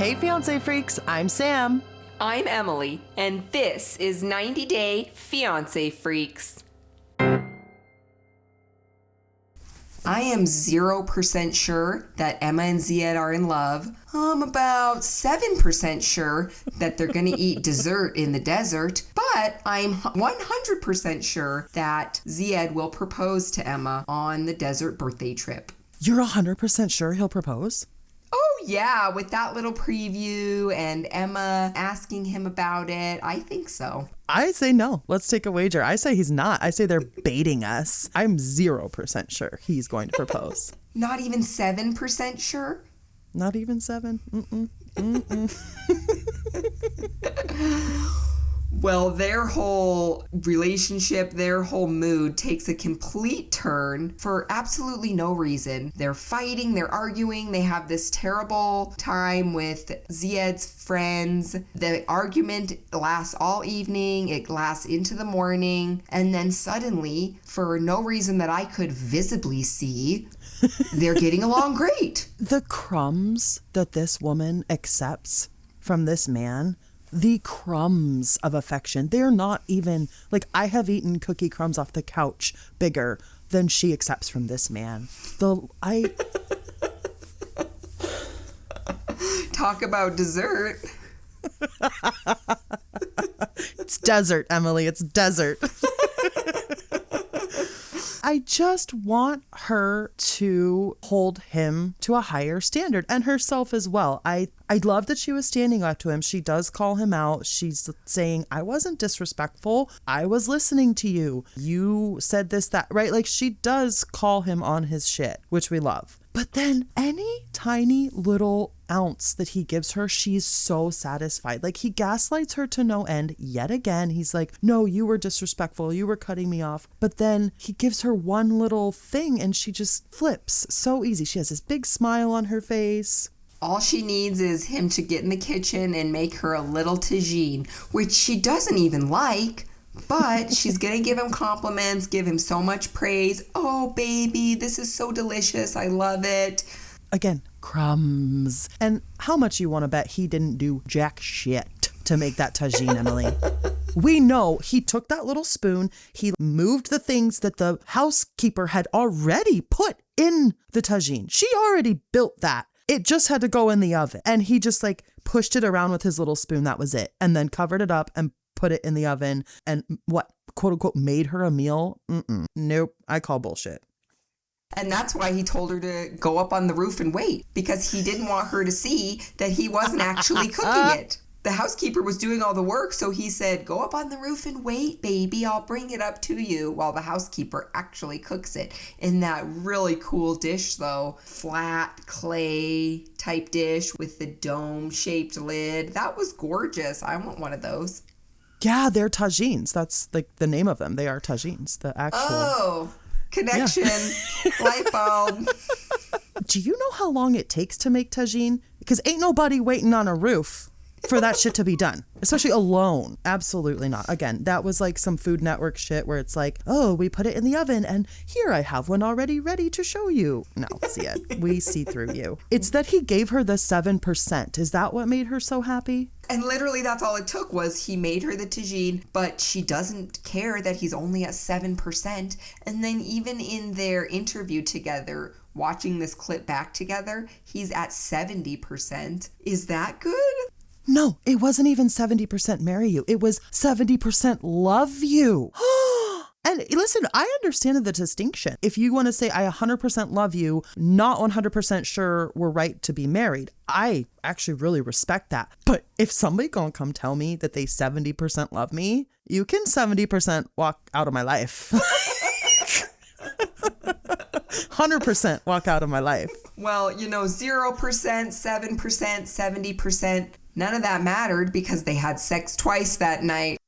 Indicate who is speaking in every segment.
Speaker 1: Hey, Fiancé Freaks, I'm Sam.
Speaker 2: I'm Emily, and this is 90 Day Fiancé Freaks. I am 0% sure that Emma and Zied are in love. I'm about 7% sure that they're going to eat dessert in the desert. But I'm 100% sure that Zied will propose to Emma on the desert birthday trip.
Speaker 1: You're 100% sure he'll propose?
Speaker 2: Oh, yeah, with that little preview and Emma asking him about it. I think so.
Speaker 1: I say no. Let's take a wager. I say he's not. I say they're baiting us. I'm 0% sure he's going to propose.
Speaker 2: Not even 7% sure?
Speaker 1: Not even 7?
Speaker 2: Well, their whole relationship, their whole mood takes a complete turn for absolutely no reason. They're fighting, they're arguing, they have this terrible time with Zied's friends. The argument lasts all evening, it lasts into the morning, and then suddenly, for no reason that I could visibly see, they're getting along great.
Speaker 1: The crumbs that this woman accepts from this man, the crumbs of affection, they're not even, like, I have eaten cookie crumbs off the couch bigger than she accepts from this man.
Speaker 2: Talk about dessert.
Speaker 1: It's desert, Emily, it's desert. I just want her to hold him to a higher standard, and herself as well. I love that she was standing up to him. She does call him out. She's saying, I wasn't disrespectful. I was listening to you. You said this, that, right? Like, she does call him on his shit, which we love. But then any tiny little ounce that he gives her, she's so satisfied. Like, he gaslights her to no end yet again. He's like, no, you were disrespectful. You were cutting me off. But then he gives her one little thing and she just flips so easy. She has this big smile on her face.
Speaker 2: All she needs is him to get in the kitchen and make her a little tagine, which she doesn't even like. But she's going to give him compliments, give him so much praise. Oh, baby, this is so delicious. I love it.
Speaker 1: Again, crumbs. And how much you want to bet he didn't do jack shit to make that tagine, Emily? We know he took that little spoon. He moved the things that the housekeeper had already put in the tagine. She already built that. It just had to go in the oven. And he just like pushed it around with his little spoon. That was it. And then covered it up and put it in the oven and what, quote unquote, made her a meal? Nope. I call bullshit.
Speaker 2: And that's why he told her to go up on the roof and wait, because he didn't want her to see that he wasn't actually cooking it. The housekeeper was doing all the work, so he said, go up on the roof and wait, baby. I'll bring it up to you, while the housekeeper actually cooks it in that really cool dish, though. Flat clay type dish with the dome-shaped lid. That was gorgeous. I want one of those.
Speaker 1: Yeah, they're tagines. That's like the name of them. They are tagines. The actual.
Speaker 2: Oh, connection. Yeah. Light bulb.
Speaker 1: Do you know how long it takes to make tagine? Because ain't nobody waiting on a roof for that shit to be done, especially alone. Absolutely not. Again, that was like some Food Network shit where it's like, oh, we put it in the oven and here I have one already ready to show you. No, see it. We see through you. It's that he gave her the 7%. Is that what made her so happy?
Speaker 2: And literally that's all it took was he made her the tagine, but she doesn't care that he's only at 7%. And then even in their interview together, watching this clip back together, he's at 70%. Is that good?
Speaker 1: No, it wasn't even 70% marry you. It was 70% love you. And listen, I understand the distinction. If you want to say I 100% love you, not 100% sure we're right to be married, I actually really respect that. But if somebody gonna come tell me that they 70% love me, you can 70% walk out of my life. 100% walk out of my life.
Speaker 2: Well, 0%, 7%, 70%, none of that mattered because they had sex twice that night.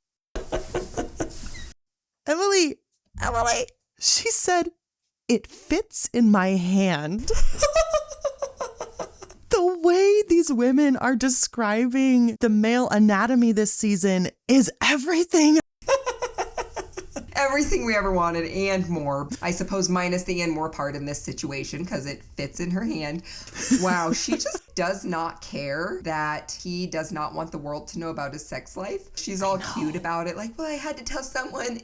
Speaker 1: Emily, she said, it fits in my hand. The way these women are describing the male anatomy this season is everything.
Speaker 2: Everything we ever wanted and more. I suppose minus the and more part in this situation because it fits in her hand. Wow, she just does not care that he does not want the world to know about his sex life. She's all cute about it. Like, well, I had to tell someone.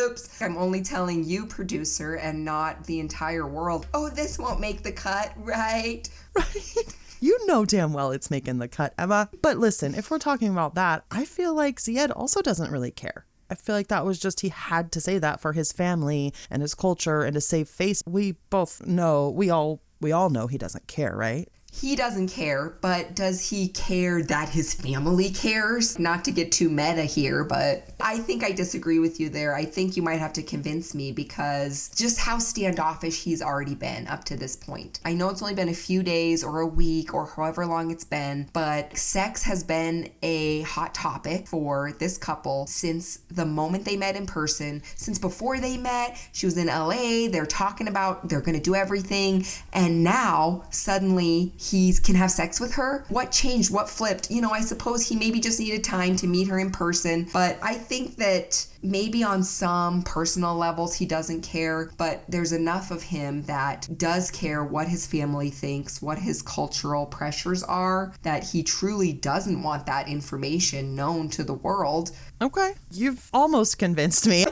Speaker 2: Oops. I'm only telling you, producer, and not the entire world. Oh, this won't make the cut, right?
Speaker 1: Right. You know damn well it's making the cut, Emma. But listen, if we're talking about that, I feel like Zied also doesn't really care. I feel like that was just, he had to say that for his family and his culture and to save face. We both know, we all know he doesn't care, right?
Speaker 2: He doesn't care, but does he care that his family cares? Not to get too meta here, but I think I disagree with you there. I think you might have to convince me because just how standoffish he's already been up to this point. I know it's only been a few days or a week or however long it's been, but sex has been a hot topic for this couple since the moment they met in person, since before they met. She was in LA, they're talking about they're going to do everything, and now suddenly he can have sex with her. What changed? What flipped? I suppose he maybe just needed time to meet her in person, but I think that maybe on some personal levels he doesn't care, but there's enough of him that does care what his family thinks, what his cultural pressures are, that he truly doesn't want that information known to the world.
Speaker 1: Okay, you've almost convinced me.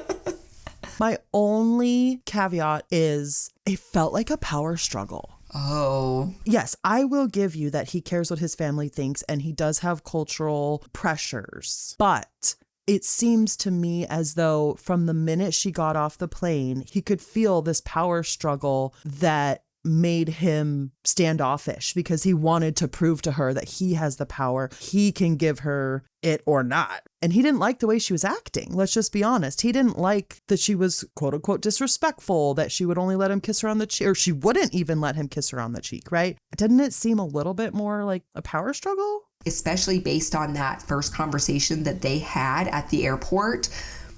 Speaker 1: My only caveat is it felt like a power struggle.
Speaker 2: Oh.
Speaker 1: Yes, I will give you that he cares what his family thinks and he does have cultural pressures. But it seems to me as though from the minute she got off the plane, he could feel this power struggle that made him standoffish because he wanted to prove to her that he has the power. He can give her it or not. And he didn't like the way she was acting. Let's just be honest. He didn't like that she was quote unquote disrespectful, that she would only let him kiss her on the cheek, or she wouldn't even let him kiss her on the cheek, right? Didn't it seem a little bit more like a power struggle?
Speaker 2: Especially based on that first conversation that they had at the airport,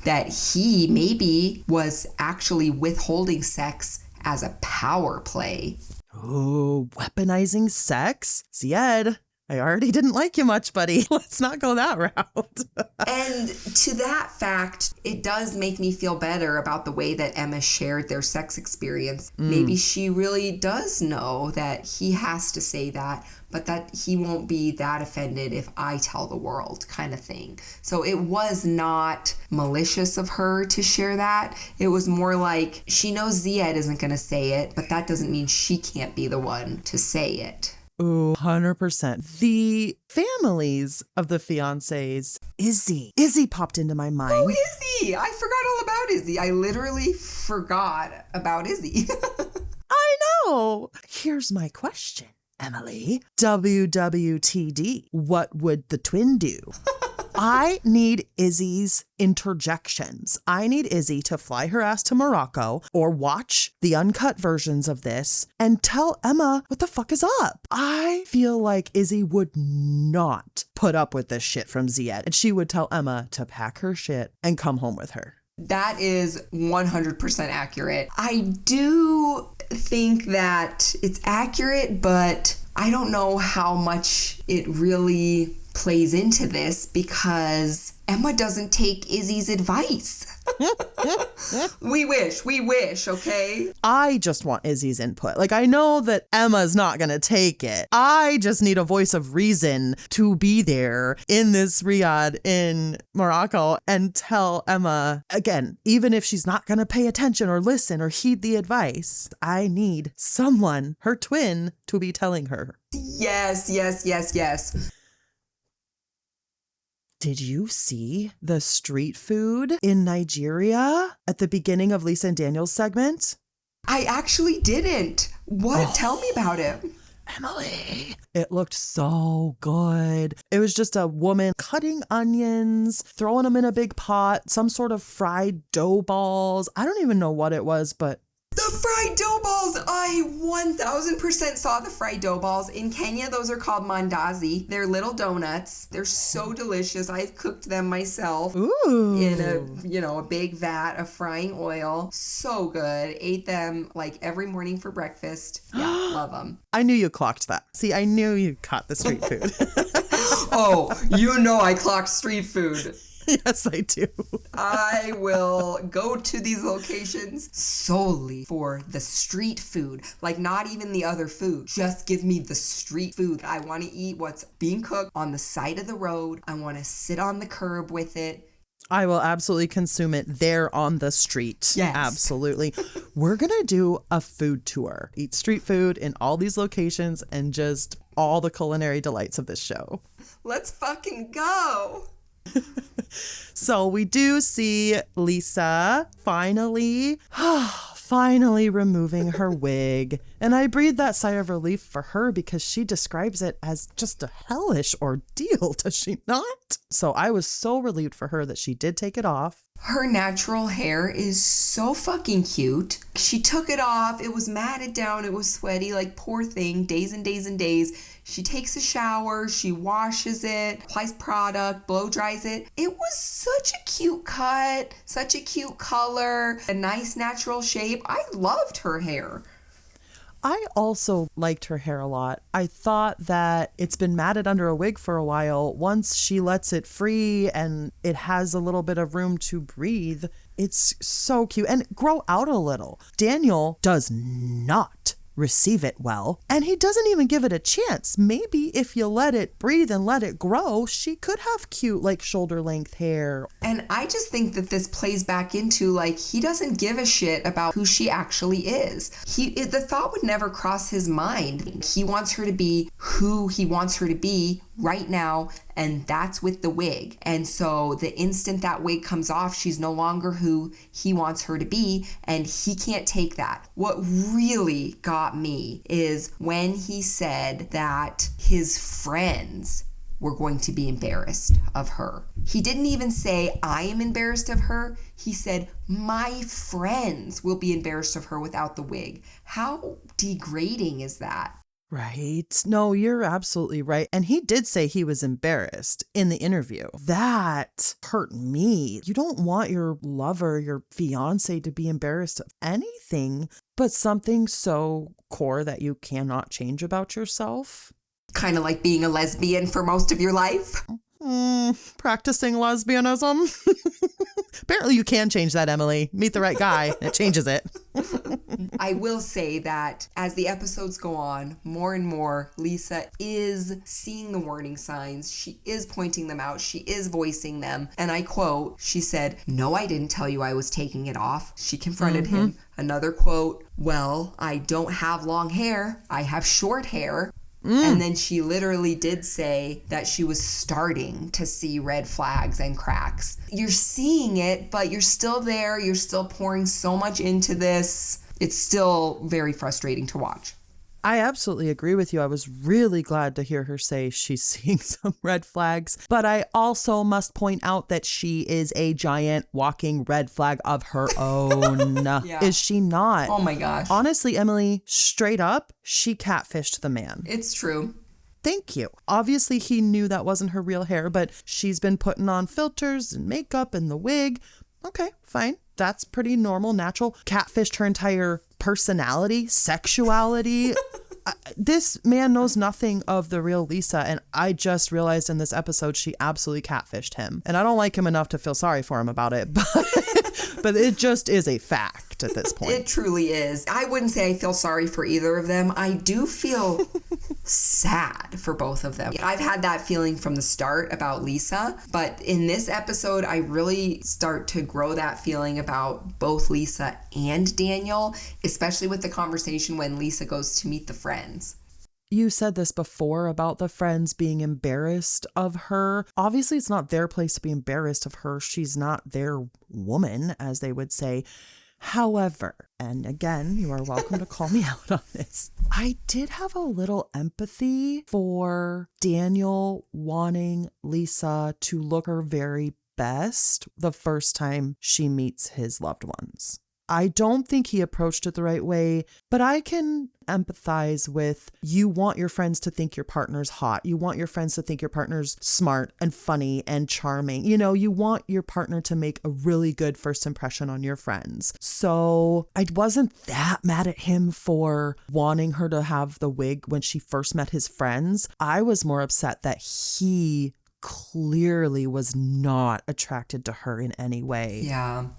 Speaker 2: that he maybe was actually withholding sex as a power play.
Speaker 1: Oh, weaponizing sex? Zied, I already didn't like you much, buddy. Let's not go that route.
Speaker 2: And to that fact, it does make me feel better about the way that Emma shared their sex experience. Maybe she really does know that he has to say that, but that he won't be that offended if I tell the world, kind of thing. So it was not malicious of her to share that. It was more like she knows Zied isn't going to say it, but that doesn't mean she can't be the one to say it.
Speaker 1: Ooh, 100%. The families of the fiancés. Izzy popped into my mind.
Speaker 2: Oh, Izzy! I forgot all about Izzy. I literally forgot about Izzy.
Speaker 1: I know. Here's my question, Emily. WWTD. What would the twin do? I need Izzy's interjections. I need Izzy to fly her ass to Morocco or watch the uncut versions of this and tell Emma what the fuck is up. I feel like Izzy would not put up with this shit from Zied, and she would tell Emma to pack her shit and come home with her.
Speaker 2: That is 100% accurate. I do think that it's accurate, but I don't know how much it really plays into this because Emma doesn't take Izzy's advice. We wish, okay?
Speaker 1: I just want Izzy's input. Like, I know that Emma's not going to take it. I just need a voice of reason to be there in this riad in Morocco and tell Emma, again, even if she's not going to pay attention or listen or heed the advice, I need someone, her twin, to be telling her.
Speaker 2: Yes.
Speaker 1: Did you see the street food in Nigeria at the beginning of Lisa and Daniel's segment?
Speaker 2: I actually didn't. What? Oh. Tell me about it.
Speaker 1: Emily, it looked so good. It was just a woman cutting onions, throwing them in a big pot, some sort of fried dough balls. I don't even know what it was, but
Speaker 2: the fried dough balls! I 1000% saw the fried dough balls. In Kenya, those are called mandazi. They're little donuts. They're so delicious. I've cooked them myself.
Speaker 1: Ooh.
Speaker 2: In a big vat of frying oil. So good. Ate them like every morning for breakfast. Yeah, love them.
Speaker 1: I knew you clocked that. See, I knew you caught the street food.
Speaker 2: Oh, I clocked street food.
Speaker 1: Yes, I do.
Speaker 2: I will go to these locations solely for the street food. Like, not even the other food. Just give me the street food. I want to eat what's being cooked on the side of the road. I want to sit on the curb with it.
Speaker 1: I will absolutely consume it there on the street.
Speaker 2: Yes.
Speaker 1: Absolutely. We're going to do a food tour. Eat street food in all these locations and just all the culinary delights of this show.
Speaker 2: Let's fucking go.
Speaker 1: So we do see Lisa finally removing her wig. And I breathe that sigh of relief for her because she describes it as just a hellish ordeal, does she not? So I was so relieved for her that she did take it off.
Speaker 2: Her natural hair is so fucking cute. She took it off. It was matted down. It was sweaty, like poor thing, days and days and days. She takes a shower. She washes it, applies product, blow dries it. It was such a cute cut, such a cute color, a nice natural shape. I loved her hair.
Speaker 1: I also liked her hair a lot. I thought that it's been matted under a wig for a while. Once she lets it free and it has a little bit of room to breathe, it's so cute and grow out a little. Daniel does not receive it well, and he doesn't even give it a chance. Maybe if you let it breathe and let it grow, she could have cute, like, shoulder length hair.
Speaker 2: And I just think that this plays back into, like, he doesn't give a shit about who she actually is. The thought would never cross his mind. He wants her to be who he wants her to be right now, and that's with the wig. And so the instant that wig comes off, she's no longer who he wants her to be, and he can't take that. What really got me is when he said that his friends were going to be embarrassed of her. He didn't even say, I am embarrassed of her. He said, my friends will be embarrassed of her without the wig. How degrading is that?
Speaker 1: Right. No, you're absolutely right. And he did say he was embarrassed in the interview. That hurt me. You don't want your lover, your fiance, to be embarrassed of anything but something so core that you cannot change about yourself.
Speaker 2: Kind of like being a lesbian for most of your life.
Speaker 1: Practicing lesbianism. Apparently you can change that, Emily. Meet the right guy. It changes it.
Speaker 2: I will say that as the episodes go on, more and more, Lisa is seeing the warning signs. She is pointing them out. She is voicing them. And I quote, she said, no, I didn't tell you I was taking it off. She confronted him. Another quote, well, I don't have long hair. I have short hair. And then she literally did say that she was starting to see red flags and cracks. You're seeing it, but you're still there. You're still pouring so much into this. It's still very frustrating to watch.
Speaker 1: I absolutely agree with you. I was really glad to hear her say she's seeing some red flags, but I also must point out that she is a giant walking red flag of her own.
Speaker 2: Yeah.
Speaker 1: Is she not?
Speaker 2: Oh my gosh.
Speaker 1: Honestly, Emily, straight up, she catfished the man.
Speaker 2: It's true.
Speaker 1: Thank you. Obviously, he knew that wasn't her real hair, but she's been putting on filters and makeup and the wig. Okay, fine. That's pretty normal, natural. Catfished her entire personality, sexuality. This man knows nothing of the real Lisa, and I just realized in this episode she absolutely catfished him. And I don't like him enough to feel sorry for him about it, but it just is a fact at this point.
Speaker 2: It truly is. I wouldn't say I feel sorry for either of them. I do feel sad for both of them. I've had that feeling from the start about Lisa, but in this episode, I really start to grow that feeling about both Lisa and Daniel, especially with the conversation when Lisa goes to meet the friends.
Speaker 1: You said this before about the friends being embarrassed of her. Obviously, it's not their place to be embarrassed of her. She's not their woman, as they would say. However, and again, you are welcome to call me out on this, I did have a little empathy for Daniel wanting Lisa to look her very best the first time she meets his loved ones. I don't think he approached it the right way, but I can empathize with, you want your friends to think your partner's hot. You want your friends to think your partner's smart and funny and charming. You know, you want your partner to make a really good first impression on your friends. So I wasn't that mad at him for wanting her to have the wig when she first met his friends. I was more upset that he clearly was not attracted to her in any way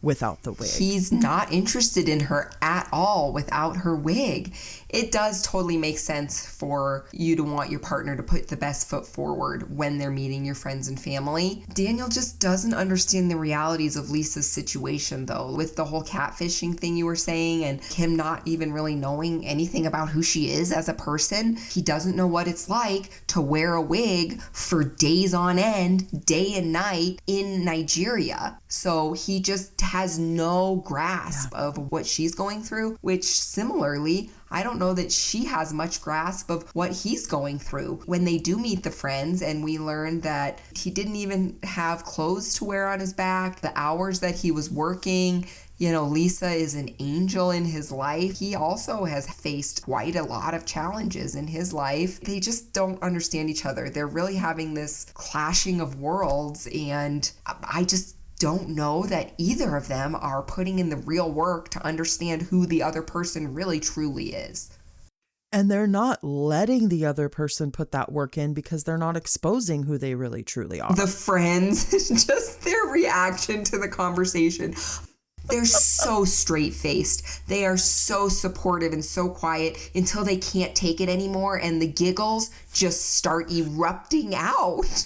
Speaker 1: without the wig.
Speaker 2: He's not interested in her at all without her wig. It does totally make sense for you to want your partner to put the best foot forward when they're meeting your friends and family. Daniel just doesn't understand the realities of Lisa's situation, though, with the whole catfishing thing you were saying and him not even really knowing anything about who she is as a person. He doesn't know what it's like to wear a wig for days on end, day and night in Nigeria. So he just has no grasp of what she's going through, which similarly, I don't know that she has much grasp of what he's going through. When they do meet the friends and we learn that he didn't even have clothes to wear on his back, the hours that he was working, you know, Lisa is an angel in his life. He also has faced quite a lot of challenges in his life. They just don't understand each other. They're really having this clashing of worlds, and I just don't know that either of them are putting in the real work to understand who the other person really truly is.
Speaker 1: And they're not letting the other person put that work in because they're not exposing who they really truly are.
Speaker 2: The friends, just their reaction to the conversation. They're so straight-faced. They are so supportive and so quiet until they can't take it anymore and the giggles just start erupting out.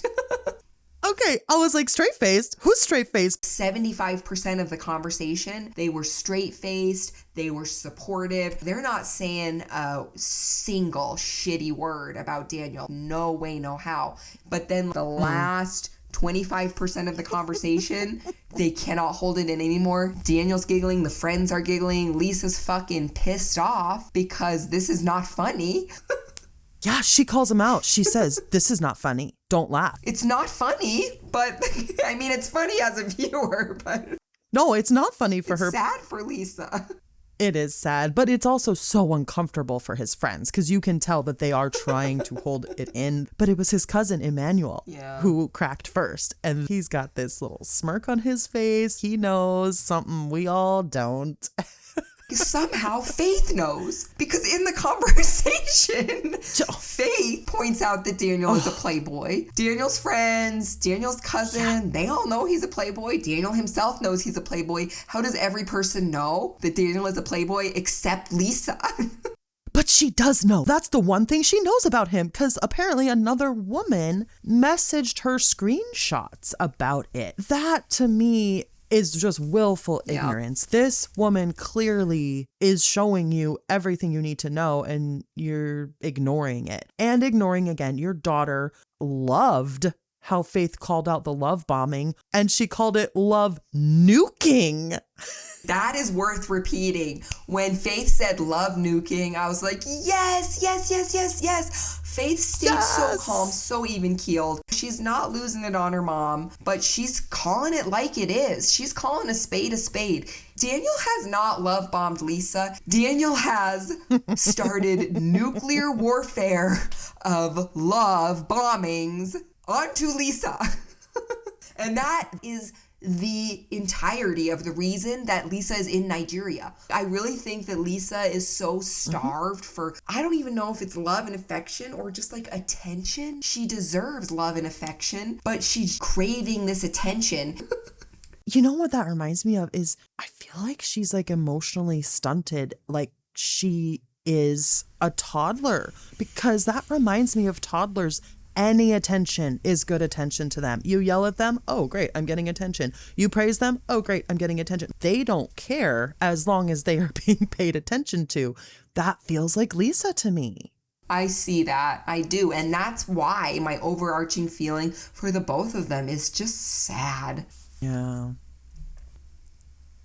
Speaker 1: Okay, I was like, straight-faced? Who's straight-faced?
Speaker 2: 75% of the conversation, they were straight-faced, they were supportive. They're not saying a single shitty word about Daniel. No way, no how. But then the last 25% of the conversation, they cannot hold it in anymore. Daniel's giggling, the friends are giggling, Lisa's fucking pissed off because this is not funny.
Speaker 1: Yeah, she calls him out. She says, this is not funny. Don't laugh.
Speaker 2: It's not funny, but I mean, it's funny as a viewer, but
Speaker 1: no, it's not funny for her.
Speaker 2: It's sad for Lisa.
Speaker 1: It is sad, but it's also so uncomfortable for his friends because you can tell that they are trying to hold it in. But it was his cousin Emmanuel who cracked first. And he's got this little smirk on his face. He knows something we all don't.
Speaker 2: Somehow Faith knows, because in the conversation, Faith points out that Daniel is a playboy. Daniel's friends, Daniel's cousin, they all know he's a playboy. Daniel himself knows he's a playboy. How does every person know that Daniel is a playboy except Lisa?
Speaker 1: But she does know. That's the one thing she knows about him, because apparently another woman messaged her screenshots about it. That, to me, is just willful ignorance. This woman clearly is showing you everything you need to know, and you're ignoring it. And ignoring, again, your daughter loved how Faith called out the love bombing, and she called it love nuking.
Speaker 2: That is worth repeating. When Faith said love nuking, I was like, yes, yes, yes, yes, yes. Faith stayed so calm, so even-keeled. She's not losing it on her mom, but she's calling it like it is. She's calling a spade a spade. Daniel has not love-bombed Lisa. Daniel has started nuclear warfare of love bombings onto Lisa. And that is the entirety of the reason that Lisa is in Nigeria. I really think that Lisa is so starved for, I don't even know if it's love and affection or just like attention. She deserves love and affection, but she's craving this attention.
Speaker 1: You know what that reminds me of is I feel like she's like emotionally stunted, like she is a toddler, because that reminds me of toddlers. Any attention is good attention to them. You yell at them, oh, great, I'm getting attention. You praise them, oh, great, I'm getting attention. They don't care as long as they are being paid attention to. That feels like Lisa to me.
Speaker 2: I see that. I do. And that's why my overarching feeling for the both of them is just sad.
Speaker 1: Yeah.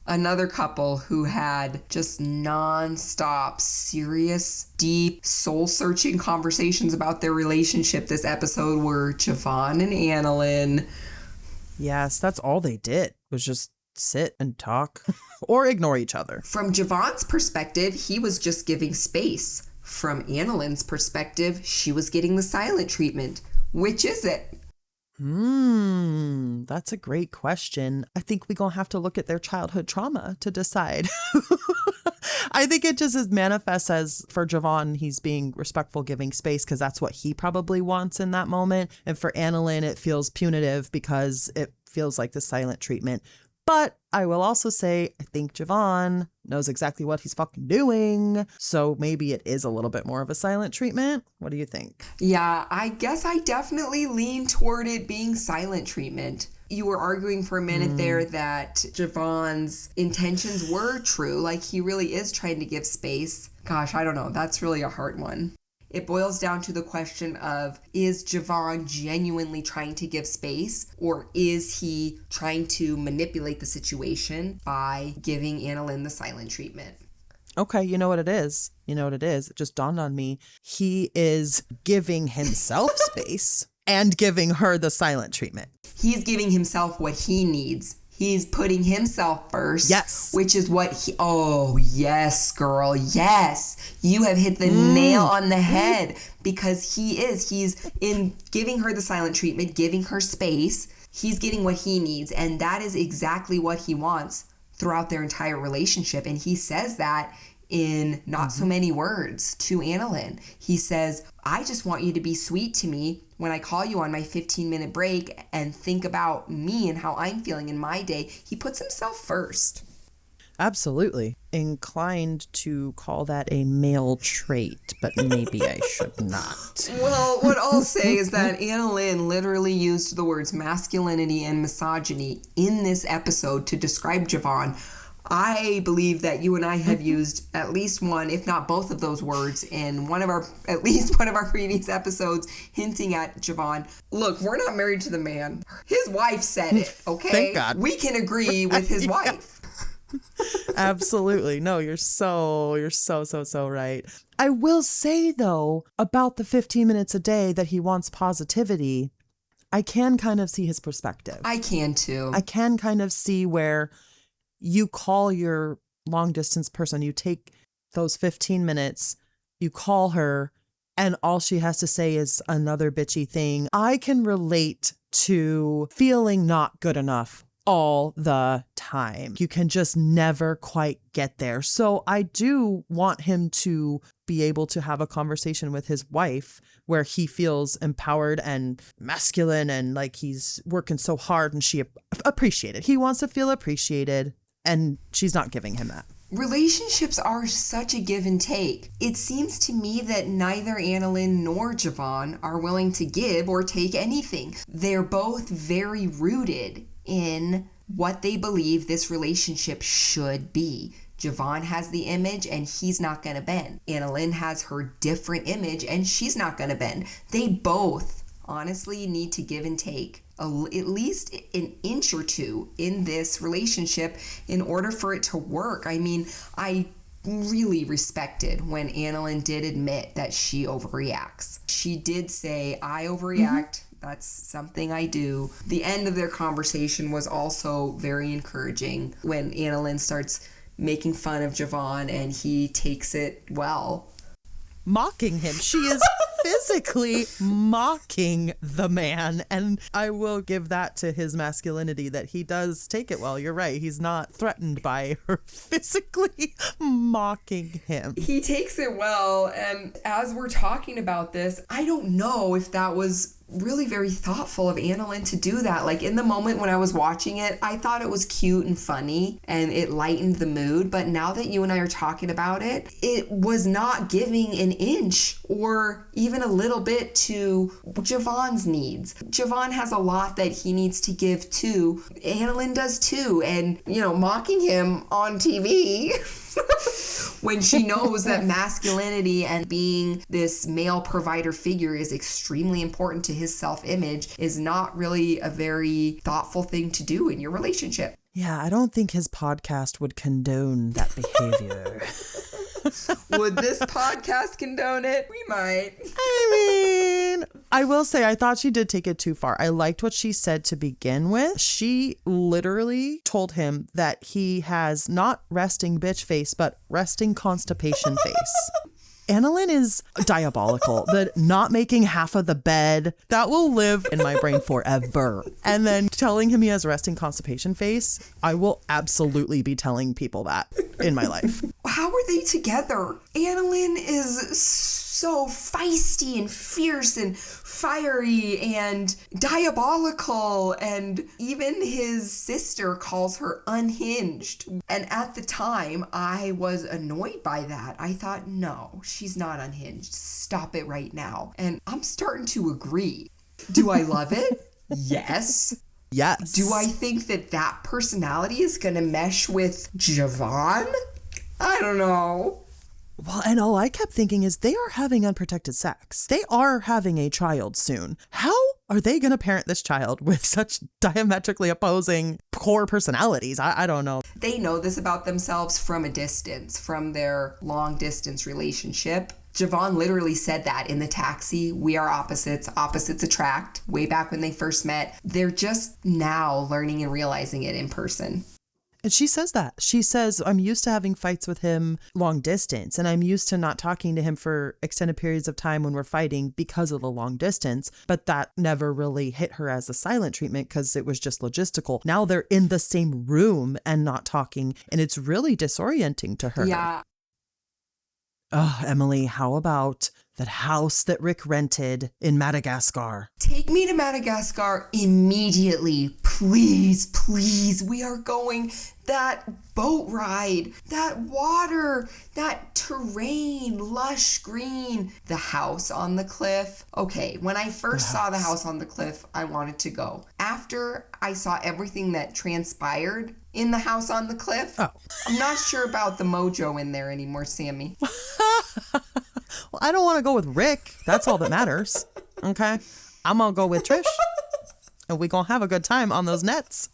Speaker 2: Another couple who had just non-stop, serious, deep, soul-searching conversations about their relationship this episode were Javon and Annalyn.
Speaker 1: Yes, that's all they did was just sit and talk or ignore each other.
Speaker 2: From Javon's perspective, he was just giving space. From Annalyn's perspective, she was getting the silent treatment. Which is it?
Speaker 1: That's a great question. I think we're going to have to look at their childhood trauma to decide. I think it just is manifest as for Javon, he's being respectful, giving space because that's what he probably wants in that moment. And for Annalyn, it feels punitive because it feels like the silent treatment. But I will also say, I think Javon knows exactly what he's fucking doing. So maybe it is a little bit more of a silent treatment. What do you think?
Speaker 2: Yeah, I guess I definitely lean toward it being silent treatment. You were arguing for a minute there that Javon's intentions were true. Like, he really is trying to give space. Gosh, I don't know. That's really a hard one. It boils down to the question of, is Javon genuinely trying to give space, or is he trying to manipulate the situation by giving Annalyn the silent treatment?
Speaker 1: Okay, you know what it is. It just dawned on me. He is giving himself space and giving her the silent treatment.
Speaker 2: He's giving himself what he needs. He's putting himself first.
Speaker 1: Yes.
Speaker 2: Which is what he... Oh, yes, girl. Yes. You have hit the nail on the head, because he's in giving her the silent treatment, giving her space. He's getting what he needs. And that is exactly what he wants throughout their entire relationship. And he says that in not so many words to Annalyn. He says, I just want you to be sweet to me when I call you on my 15-minute break and think about me and how I'm feeling in my day. He puts himself first.
Speaker 1: Absolutely. Inclined to call that a male trait, but maybe I should not.
Speaker 2: Well, what I'll say is that Annalyn literally used the words masculinity and misogyny in this episode to describe Javon. I believe that you and I have used at least one, if not both of those words in at least one of our previous episodes, hinting at Javon. Look, we're not married to the man. His wife said it, okay?
Speaker 1: Thank God.
Speaker 2: We can agree with his wife.
Speaker 1: Absolutely. No, you're so right. I will say, though, about the 15 minutes a day that he wants positivity, I can kind of see his perspective.
Speaker 2: I can too.
Speaker 1: I can kind of see where you call your long distance person, you take those 15 minutes, you call her, and all she has to say is another bitchy thing. I can relate to feeling not good enough all the time. You can just never quite get there. So I do want him to be able to have a conversation with his wife where he feels empowered and masculine and like he's working so hard and she appreciated. He wants to feel appreciated. And she's not giving him that.
Speaker 2: Relationships are such a give and take. It seems to me that neither Annalyn nor Javon are willing to give or take anything. They're both very rooted in what they believe this relationship should be. Javon has the image and he's not going to bend. Annalyn has her different image and she's not going to bend. They both honestly need to give and take at least an inch or two in this relationship in order for it to work. I mean, I really respected when Annalyn did admit that she overreacts. She did say, I overreact. That's something I do. The end of their conversation was also very encouraging when Annalyn starts making fun of Javon and he takes it well.
Speaker 1: Mocking him. She is physically mocking the man. And I will give that to his masculinity that he does take it well. You're right. He's not threatened by her physically mocking him.
Speaker 2: He takes it well. And as we're talking about this, I don't know if that was really very thoughtful of Annalyn to do that. Like, in the moment when I was watching it, I thought it was cute and funny and it lightened the mood. But now that you and I are talking about it, it was not giving an inch or even a little bit to Javon's needs. Javon has a lot that he needs to give too. Annalyn does too. And, mocking him on TV when she knows that masculinity and being this male provider figure is extremely important to his self-image is not really a very thoughtful thing to do in your relationship.
Speaker 1: Yeah, I don't think his podcast would condone that behavior.
Speaker 2: Would this podcast condone it? We might.
Speaker 1: I mean, I will say I thought she did take it too far. I liked what she said to begin with. She literally told him that he has not resting bitch face, but resting constipation face. Annalyn is diabolical. The not making half of the bed, that will live in my brain forever. And then telling him he has resting constipation face, I will absolutely be telling people that in my life.
Speaker 2: How are they together? Annalyn is so feisty and fierce and fiery and diabolical, and even his sister calls her unhinged. And at the time, I was annoyed by that. I thought, no, she's not unhinged. Stop it right now. And I'm starting to agree. Do I love it? Yes.
Speaker 1: Yes.
Speaker 2: Do I think that that personality is going to mesh with Javon? I don't know.
Speaker 1: Well, and all I kept thinking is they are having unprotected sex. They are having a child soon. How are they going to parent this child with such diametrically opposing core personalities? I don't know.
Speaker 2: They know this about themselves from a distance, from their long distance relationship. Javon literally said that in the taxi. We are opposites. Opposites attract. Way back when they first met. They're just now learning and realizing it in person.
Speaker 1: And she says that. She says, I'm used to having fights with him long distance, and I'm used to not talking to him for extended periods of time when we're fighting because of the long distance. But that never really hit her as a silent treatment because it was just logistical. Now they're in the same room and not talking, and it's really disorienting to her.
Speaker 2: Yeah.
Speaker 1: Oh, Emily, how about that house that Rick rented in Madagascar?
Speaker 2: Take me to Madagascar immediately. Please, please. We are going. That boat ride, that water, that terrain, lush green, the house on the cliff. Okay, when I first saw the house on the cliff, I wanted to go. After I saw everything that transpired in the house on the cliff, I'm not sure about the mojo in there anymore, Sammy.
Speaker 1: Well, I don't want to go with Rick. That's all that matters. Okay? I'm going to go with Trish. And we're going to have a good time on those nets.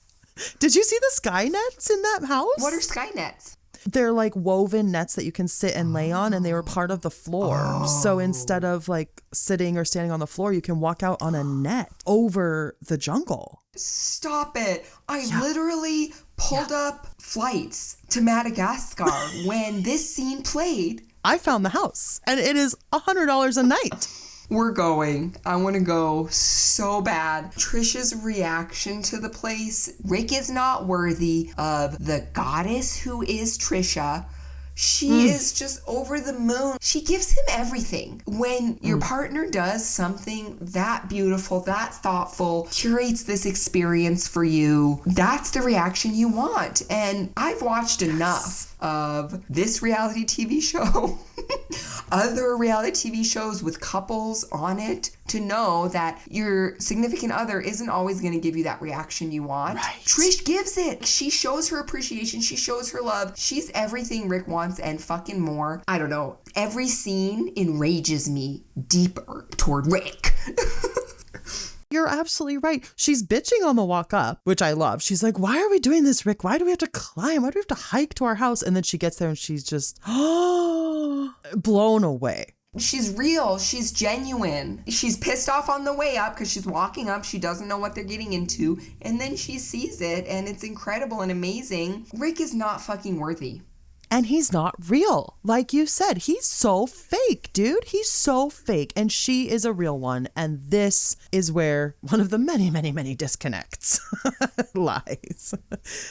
Speaker 1: Did you see the sky nets in that house?
Speaker 2: What are sky nets?
Speaker 1: They're like woven nets that you can sit and lay on, and they were part of the floor. So instead of like sitting or standing on the floor, you can walk out on a net over the jungle.
Speaker 2: Stop it. I literally pulled up flights to Madagascar when this scene played.
Speaker 1: I found the house, and it is $100 a night.
Speaker 2: We're going. I want to go so bad. Trisha's reaction to the place. Rick is not worthy of the goddess who is Trisha. She is just over the moon. She gives him everything. When your partner does something that beautiful, that thoughtful, curates this experience for you, that's the reaction you want. And I've watched enough of this reality TV show, other reality TV shows with couples on it, to know that your significant other isn't always going to give you that reaction you want.
Speaker 1: Right.
Speaker 2: Trish gives it. She shows her appreciation. She shows her love. She's everything Rick wants and fucking more. I don't know. Every scene enrages me deeper toward Rick.
Speaker 1: You're absolutely right. She's bitching on the walk up, which I love. She's like, why are we doing this, Rick? Why do we have to climb? Why do we have to hike to our house? And then she gets there and she's just blown away.
Speaker 2: She's real. She's genuine. She's pissed off on the way up because she's walking up. She doesn't know what they're getting into. And then she sees it and it's incredible and amazing. Rick is not fucking worthy.
Speaker 1: And he's not real. Like you said, he's so fake, dude. He's so fake. And she is a real one. And this is where one of the many, many, many disconnects lies.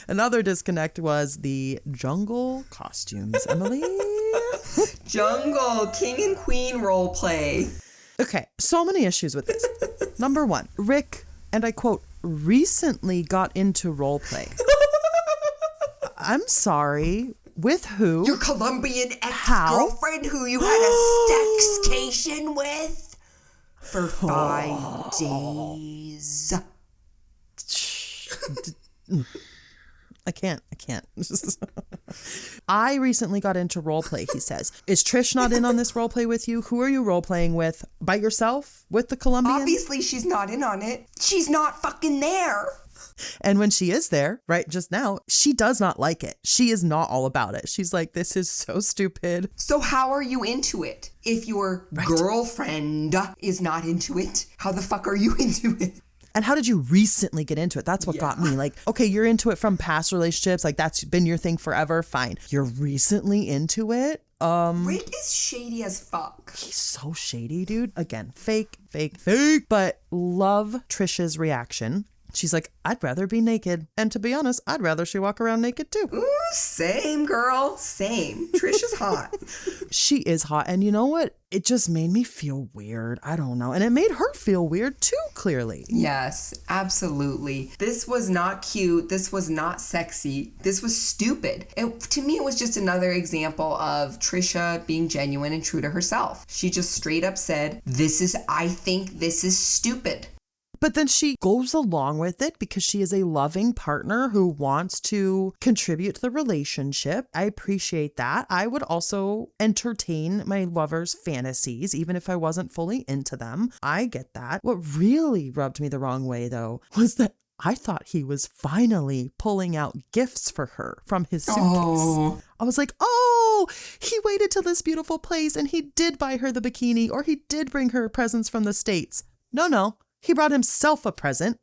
Speaker 1: Another disconnect was the jungle costumes, Emily.
Speaker 2: Jungle, king and queen role play.
Speaker 1: Okay, so many issues with this. Number one, Rick, and I quote, recently got into role play. I'm sorry. With who?
Speaker 2: Your Colombian ex-girlfriend who you had a stexcation with for 5 days.
Speaker 1: I can't. I recently got into role play, he says. Is Trish not in on this role play with you? Who are you role playing with? By yourself? With the Colombian?
Speaker 2: Obviously she's not in on it. She's not fucking there.
Speaker 1: And when she is there, right, just now, she does not like it. She is not all about it. She's like, this is so stupid.
Speaker 2: So how are you into it? If your girlfriend is not into it, how the fuck are you into it?
Speaker 1: And how did you recently get into it? That's what got me. Like, okay, you're into it from past relationships. Like, that's been your thing forever. Fine. You're recently into it?
Speaker 2: Rick is shady as fuck.
Speaker 1: He's so shady, dude. Again, fake. But love Trisha's reaction. She's like, I'd rather be naked. And to be honest, I'd rather she walk around naked too.
Speaker 2: Ooh, same, girl. Same. Trisha's hot.
Speaker 1: She is hot. And you know what? It just made me feel weird. I don't know. And it made her feel weird too, clearly.
Speaker 2: Yes, absolutely. This was not cute. This was not sexy. This was stupid. To me, it was just another example of Trisha being genuine and true to herself. She just straight up said, I think this is stupid.
Speaker 1: But then she goes along with it because she is a loving partner who wants to contribute to the relationship. I appreciate that. I would also entertain my lover's fantasies, even if I wasn't fully into them. I get that. What really rubbed me the wrong way, though, was that I thought he was finally pulling out gifts for her from his suitcase.
Speaker 2: Oh.
Speaker 1: I was like, oh, he waited till this beautiful place and he did buy her the bikini, or he did bring her presents from the States. No. He brought himself a present.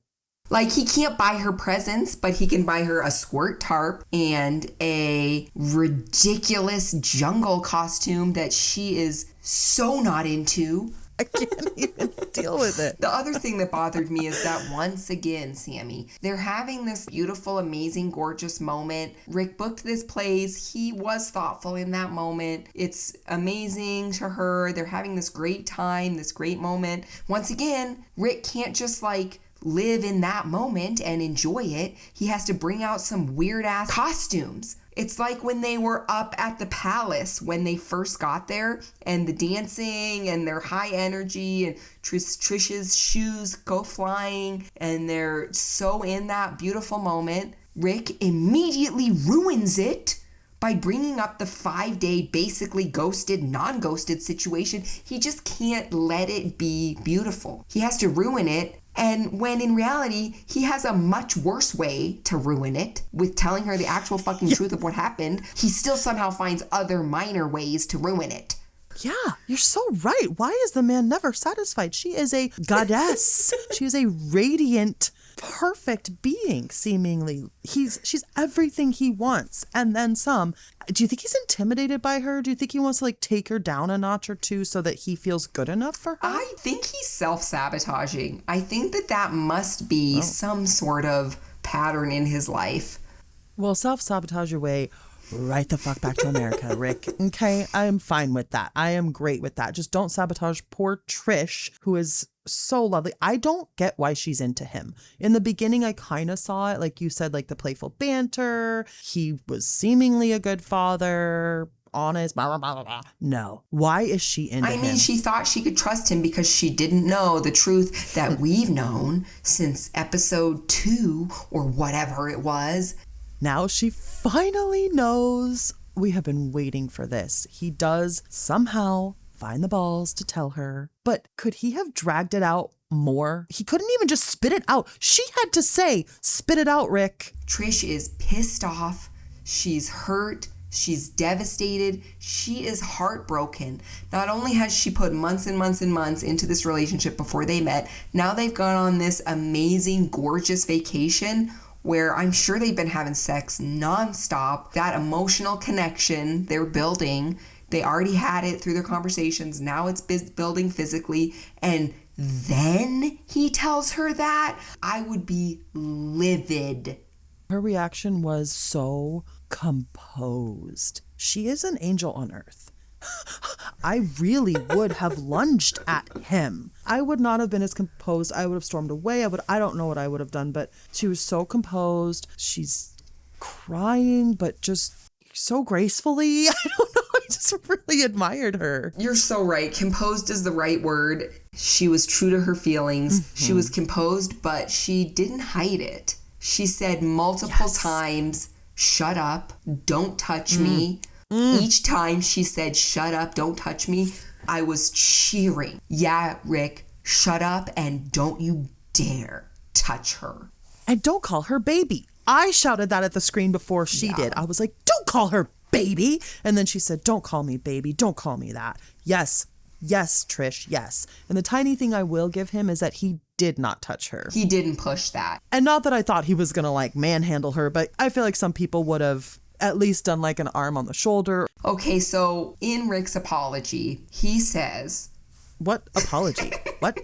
Speaker 2: Like, he can't buy her presents, but he can buy her a squirt tarp and a ridiculous jungle costume that she is so not into.
Speaker 1: I can't even deal with it.
Speaker 2: The other thing that bothered me is that once again, Sammy, they're having this beautiful, amazing, gorgeous moment. Rick booked this place. He was thoughtful in that moment. It's amazing to her. They're having this great time, this great moment. Once again, Rick can't just live in that moment and enjoy it. He has to bring out some weird ass costumes. It's like when they were up at the palace when they first got there, and the dancing and their high energy, and Trisha's shoes go flying and they're so in that beautiful moment. Rick immediately ruins it by bringing up the 5-day basically ghosted, non-ghosted situation. He just can't let it be beautiful. He has to ruin it. And when in reality, he has a much worse way to ruin it with telling her the actual fucking truth of what happened. He still somehow finds other minor ways to ruin it.
Speaker 1: Yeah, you're so right. Why is the man never satisfied? She is a goddess. She is a radiant, perfect being, seemingly. She's everything he wants, and then some. Do you think he's intimidated by her? Do you think he wants to take her down a notch or two so that he feels good enough for her?
Speaker 2: I think he's self-sabotaging. I think that must be some sort of pattern in his life.
Speaker 1: Well, self-sabotage your way right the fuck back to America, Rick. Okay, I am fine with that. I am great with that. Just don't sabotage poor Trish, who is so lovely. I don't get why she's into him. In the beginning, I kind of saw it, like you said, the playful banter. He was seemingly a good father, honest, blah, blah, blah, blah. No. Why is she into him?
Speaker 2: I mean, she thought she could trust him because she didn't know the truth that we've known since episode 2 or whatever it was.
Speaker 1: Now she finally knows. We have been waiting for this. He does somehow find the balls to tell her. But could he have dragged it out more? He couldn't even just spit it out. She had to say, spit it out, Rick.
Speaker 2: Trish is pissed off. She's hurt. She's devastated. She is heartbroken. Not only has she put months and months and months into this relationship before they met, now they've gone on this amazing, gorgeous vacation where I'm sure they've been having sex nonstop. That emotional connection they're building, they already had it through their conversations. Now it's building physically. And then he tells her that. I would be livid.
Speaker 1: Her reaction was so composed. She is an angel on earth. I really would have lunged at him. I would not have been as composed. I would have stormed away. I don't know what I would have done, but she was so composed. She's crying, but just so gracefully. I don't know. I just really admired her.
Speaker 2: You're so right. Composed is the right word. She was true to her feelings. Mm-hmm. She was composed, but she didn't hide it. She said multiple times, shut up, don't touch me. Each time she said, shut up, don't touch me, I was cheering. Yeah, Rick, shut up and don't you dare touch her.
Speaker 1: And don't call her baby. I shouted that at the screen before she did. I was like, don't call her baby. And then she said, don't call me baby. Don't call me that. Yes, Trish, yes. And the tiny thing I will give him is that he did not touch her.
Speaker 2: He didn't push that.
Speaker 1: And not that I thought he was going to manhandle her, but I feel like some people would have at least done like an arm on the shoulder.
Speaker 2: Okay, so in Rick's apology, he says...
Speaker 1: What apology? What?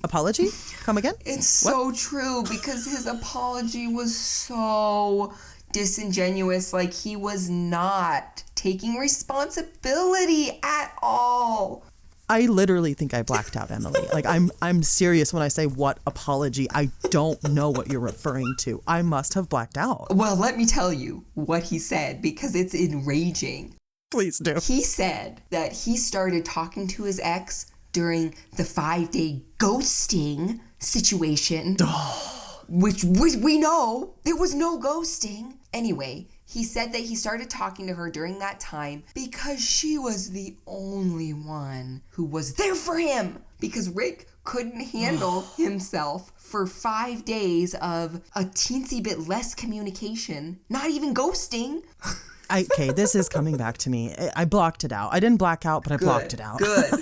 Speaker 1: Apology? Come again?
Speaker 2: It's so true because his apology was so disingenuous. Like, he was not taking responsibility at all.
Speaker 1: I literally think I blacked out, Emily. Like, I'm serious when I say what apology. I don't know what you're referring to. I must have blacked out.
Speaker 2: Well, let me tell you what he said because it's enraging.
Speaker 1: Please do.
Speaker 2: He said that he started talking to his ex during the 5-day ghosting situation, which we know there was no ghosting. Anyway, he said that he started talking to her during that time because she was the only one who was there for him. Because Rick couldn't handle himself for 5 days of a teensy bit less communication, not even ghosting.
Speaker 1: Okay, this is coming back to me. I blocked it out. I didn't black out, but I blocked it out.
Speaker 2: Good.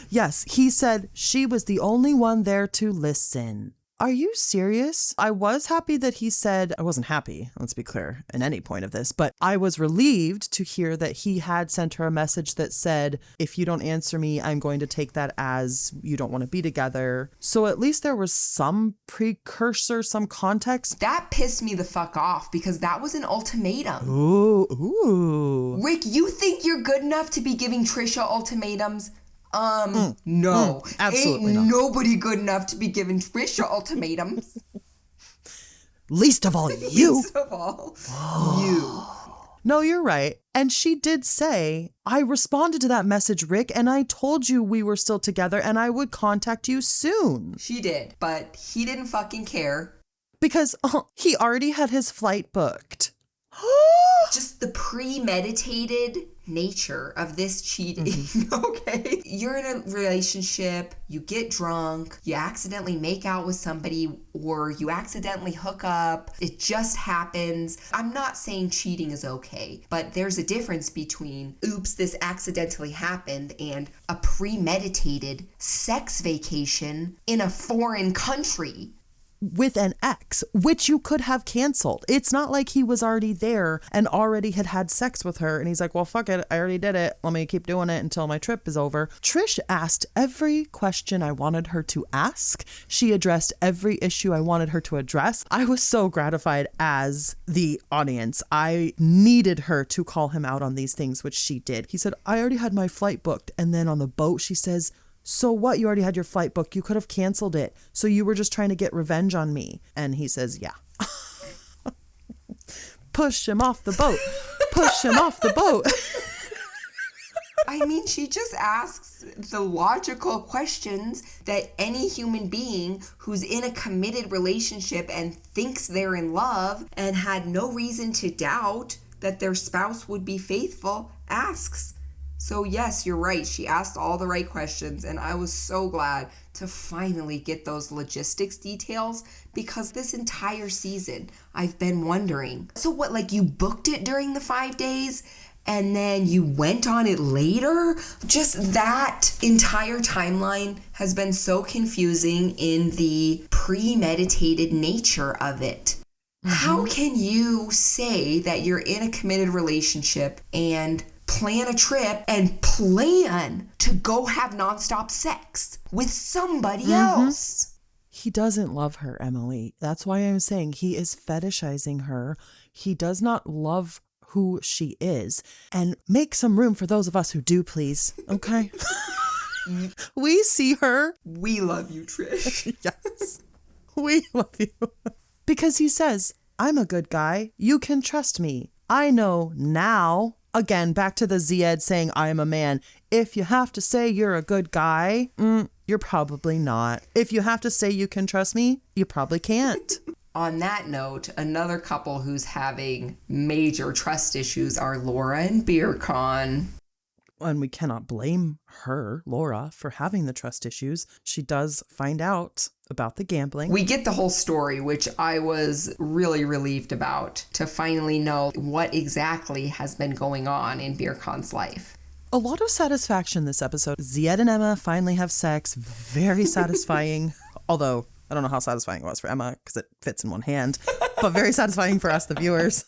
Speaker 1: Yes, he said she was the only one there to listen. Are you serious? I was happy that he said, I wasn't happy, let's be clear, in any point of this, but I was relieved to hear that he had sent her a message that said, if you don't answer me, I'm going to take that as you don't want to be together. So at least there was some precursor, some context.
Speaker 2: That pissed me the fuck off because that was an ultimatum.
Speaker 1: Ooh.
Speaker 2: Rick, you think you're good enough to be giving Trisha ultimatums? No.
Speaker 1: Absolutely
Speaker 2: Ain't
Speaker 1: not.
Speaker 2: nobody good enough to be giving Trisha ultimatums.
Speaker 1: Least of all you.
Speaker 2: Least of all, you.
Speaker 1: No, you're right. And she did say, I responded to that message, Rick, and I told you we were still together and I would contact you soon.
Speaker 2: She did, but he didn't fucking care.
Speaker 1: Because he already had his flight booked.
Speaker 2: Just the premeditated nature of this cheating, okay? You're in a relationship, you get drunk, you accidentally make out with somebody, or you accidentally hook up. It just happens. I'm not saying cheating is okay, but there's a difference between, oops, this accidentally happened, and a premeditated sex vacation in a foreign country.
Speaker 1: With an ex, which you could have canceled. It's not like he was already there and already had sex with her. And he's like, well, fuck it. I already did it. Let me keep doing it until my trip is over. Trish asked every question I wanted her to ask. She addressed every issue I wanted her to address. I was so gratified as the audience. I needed her to call him out on these things, which she did. He said, I already had my flight booked. And then on the boat, she says, so what? You already had your flight booked. You could have canceled it. So you were just trying to get revenge on me. And he says, yeah. Push him off the boat. Push him off the boat.
Speaker 2: I mean, she just asks the logical questions that any human being who's in a committed relationship and thinks they're in love and had no reason to doubt that their spouse would be faithful asks. So yes, you're right. She asked all the right questions, and I was so glad to finally get those logistics details because this entire season I've been wondering. So what, like you booked it during the 5 days and then you went on it later? Just that entire timeline has been so confusing in the premeditated nature of it. How can you say that you're in a committed relationship and plan a trip and plan to go have nonstop sex with somebody else?
Speaker 1: He doesn't love her, Emily. That's why I'm saying he is fetishizing her. He does not love who she is. And make some room for those of us who do, please. Okay? We see her.
Speaker 2: We love you, Trish.
Speaker 1: Yes. We love you. Because he says, I'm a good guy. You can trust me. I know now. Again, back to the Zed saying, I am a man. If you have to say you're a good guy, you're probably not. If you have to say you can trust me, you probably can't.
Speaker 2: On that note, another couple who's having major trust issues are Laura and BeerCon.
Speaker 1: And we cannot blame her, Laura, for having the trust issues. She does find out about the gambling.
Speaker 2: We get the whole story, which I was really relieved about, to finally know what exactly has been going on in BeerCon's life.
Speaker 1: A lot of satisfaction this episode. Zed and Emma finally have sex. Very satisfying. Although, I don't know how satisfying it was for Emma because it fits in one hand. but very satisfying for us, the viewers.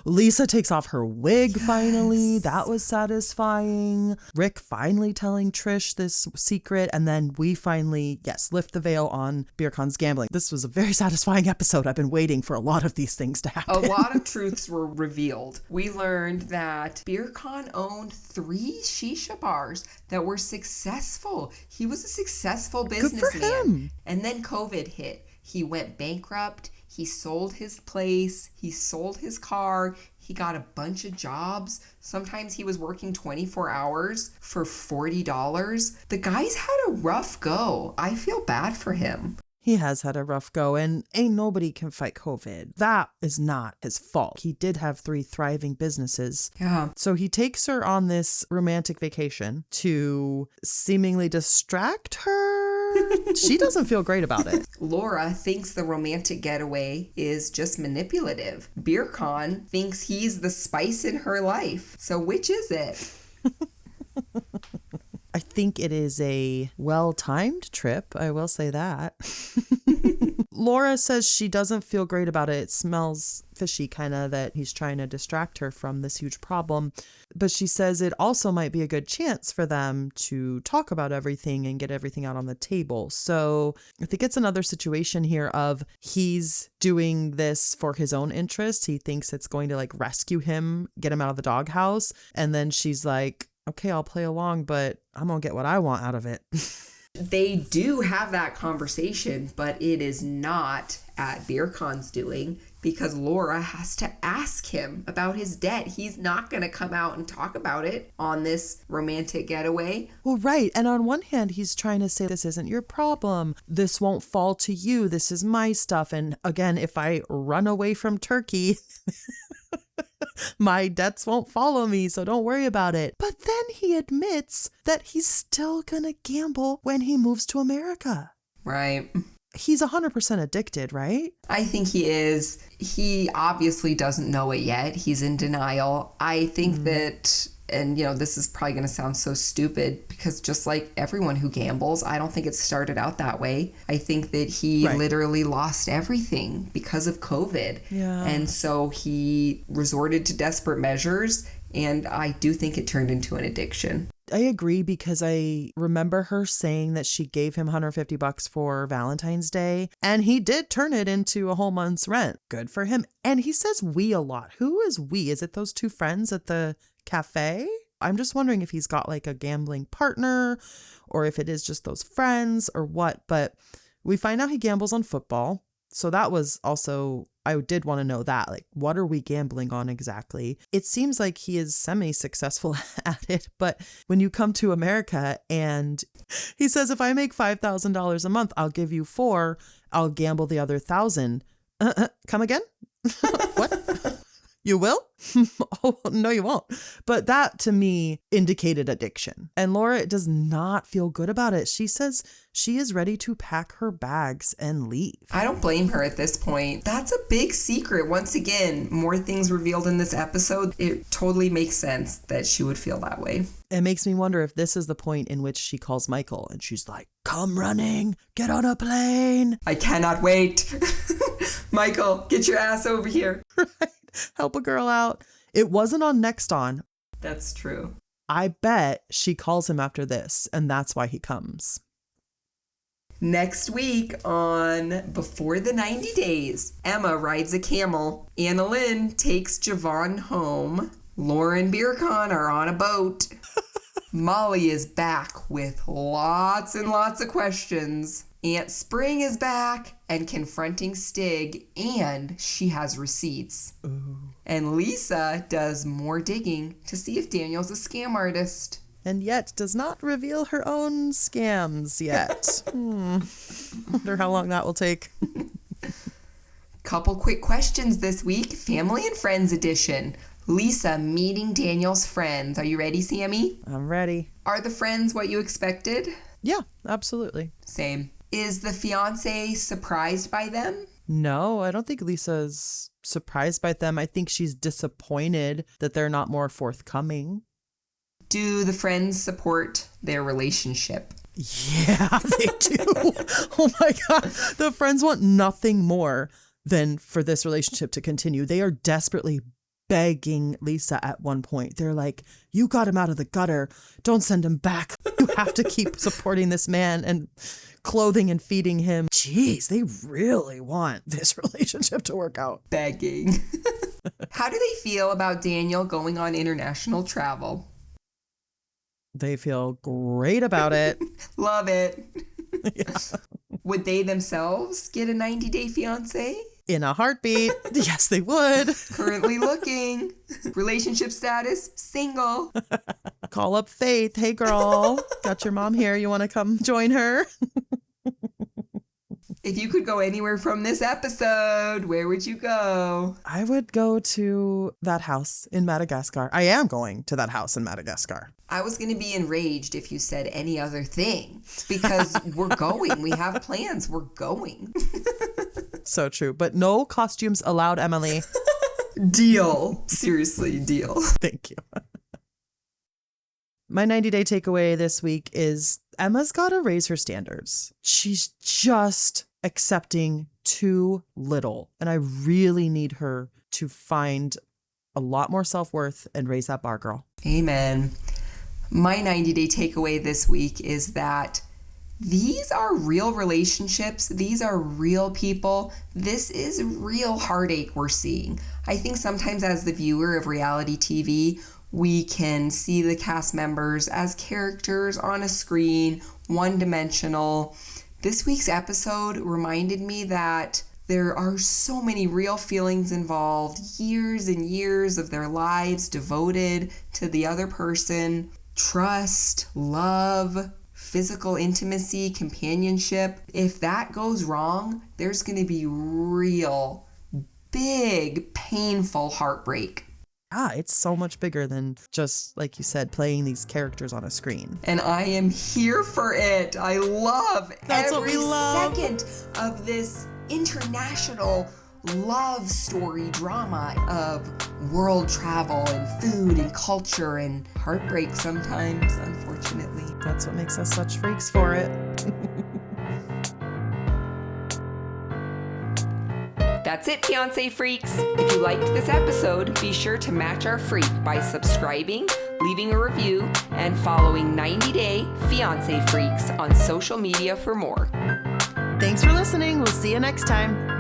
Speaker 1: Lisa takes off her wig finally. That was satisfying. Rick finally telling Trish this secret. And then we finally, lift the veil on Beer Con's gambling. This was a very satisfying episode. I've been waiting for a lot of these things to happen.
Speaker 2: A lot of truths were revealed. We learned that Beer Con owned 3 shisha bars that were successful. He was a successful businessman.
Speaker 1: Good for him.
Speaker 2: And then COVID hit. He went bankrupt. He sold his place. He sold his car. He got a bunch of jobs. Sometimes he was working 24 hours for $40. The guy's had a rough go. I feel bad for him.
Speaker 1: He has had a rough go, and ain't nobody can fight COVID. That is not his fault. He did have 3 thriving businesses.
Speaker 2: Yeah.
Speaker 1: So he takes her on this romantic vacation to seemingly distract her. She doesn't feel great about it.
Speaker 2: Laura thinks the romantic getaway is just manipulative. Beer Con thinks he's the spice in her life. So which is it?
Speaker 1: I think it is a well-timed trip. I will say that. Laura says she doesn't feel great about it. It smells fishy, kind of, that he's trying to distract her from this huge problem. But she says it also might be a good chance for them to talk about everything and get everything out on the table. So I think it's another situation here of he's doing this for his own interest. He thinks it's going to like rescue him, get him out of the doghouse. And then she's like, okay, I'll play along, but I'm going to get what I want out of it.
Speaker 2: They do have that conversation, but it is not at Beer Con's doing because Laura has to ask him about his debt. He's not going to come out and talk about it on this romantic getaway.
Speaker 1: Well, right. And on one hand, he's trying to say, this isn't your problem. This won't fall to you. This is my stuff. And again, if I run away from Turkey, my debts won't follow me, so don't worry about it. But then he admits that he's still gonna gamble when he moves to America.
Speaker 2: Right.
Speaker 1: He's 100% addicted, right?
Speaker 2: I think he is. He obviously doesn't know it yet. He's in denial. I think that, and you know, this is probably going to sound so stupid because just like everyone who gambles, I don't think it started out that way. I think that he literally lost everything because of COVID.
Speaker 1: Yeah.
Speaker 2: And so he resorted to desperate measures. And I do think it turned into an addiction.
Speaker 1: I agree because I remember her saying that she gave him $150 for Valentine's Day and he did turn it into a whole month's rent. Good for him. And he says we a lot. Who is we? Is it those 2 friends at the cafe? I'm just wondering if he's got like a gambling partner or if it is just those friends or what. But we find out he gambles on football. So that was also, I did want to know that, like, what are we gambling on exactly? It seems like he is semi-successful at it, but when you come to America and he says, if I make $5,000 a month, I'll give you 4, I'll gamble the other 1,000. Come again? What? You will? Oh, no, you won't. But that to me indicated addiction. And Laura does not feel good about it. She says she is ready to pack her bags and leave.
Speaker 2: I don't blame her at this point. That's a big secret. Once again, more things revealed in this episode. It totally makes sense that she would feel that way.
Speaker 1: It makes me wonder if this is the point in which she calls Michael and she's like, come running, get on a plane.
Speaker 2: I cannot wait. Michael, get your ass over here.
Speaker 1: Right. Help a girl out. It wasn't on Next On.
Speaker 2: That's true.
Speaker 1: I bet she calls him after this, and that's why he comes.
Speaker 2: Next week on Before the 90 Days, Emma rides a camel. Anna Lynn takes Javon home. Lauren Beer Con are on a boat. Molly is back with lots and lots of questions. Aunt Spring is back and confronting Stig, and she has receipts.
Speaker 1: Ooh.
Speaker 2: And Lisa does more digging to see if Daniel's a scam artist.
Speaker 1: And yet does not reveal her own scams yet. Wonder how long that will take.
Speaker 2: Couple quick questions this week. Family and Friends edition. Lisa meeting Daniel's friends. Are you ready, Sammy?
Speaker 1: I'm ready.
Speaker 2: Are the friends what you expected?
Speaker 1: Yeah, absolutely.
Speaker 2: Same. Is the fiancé surprised by them?
Speaker 1: No, I don't think Lisa's surprised by them. I think she's disappointed that they're not more forthcoming.
Speaker 2: Do the friends support their relationship?
Speaker 1: Yeah, they do. Oh my God. The friends want nothing more than for this relationship to continue. They are desperately begging Lisa at one point. They're like, you got him out of the gutter. Don't send him back. You have to keep supporting this man and clothing and feeding him. Jeez, they really want this relationship to work out.
Speaker 2: Begging. How do they feel about Daniel going on international travel?
Speaker 1: They feel great about it.
Speaker 2: Love it.
Speaker 1: Yeah.
Speaker 2: Would they themselves get a 90-day fiancé?
Speaker 1: In a heartbeat. Yes, they would.
Speaker 2: Currently looking. Relationship status, single.
Speaker 1: Call up Faith. Hey, girl. Got your mom here. You want to come join her?
Speaker 2: If you could go anywhere from this episode, where would you go?
Speaker 1: I would go to that house in Madagascar. I am going to that house in Madagascar.
Speaker 2: I was going to be enraged if you said any other thing because we're going. We have plans. We're going.
Speaker 1: So true. But no costumes allowed, Emily.
Speaker 2: Deal. Seriously, deal.
Speaker 1: Thank you. My 90-day takeaway this week is Emma's got to raise her standards. She's just accepting too little. And I really need her to find a lot more self-worth and raise that bar, girl.
Speaker 2: Amen. My 90-day takeaway this week is that these are real relationships. These are real people. This is real heartache we're seeing. I think sometimes as the viewer of reality TV, we can see the cast members as characters on a screen, one-dimensional. This week's episode reminded me that there are so many real feelings involved, years and years of their lives devoted to the other person, trust, love, physical intimacy, companionship. If that goes wrong, there's going to be real, big, painful heartbreak.
Speaker 1: It's so much bigger than just, like you said, playing these characters on a screen.
Speaker 2: And I am here for it. I love every second of this international love story drama of world travel and food and culture and heartbreak sometimes, unfortunately.
Speaker 1: That's what makes us such freaks for it.
Speaker 2: That's it, Fiancé Freaks. If you liked this episode, be sure to match our freak by subscribing, leaving a review, and following 90-Day Fiancé Freaks on social media for more.
Speaker 1: Thanks for listening. We'll see you next time.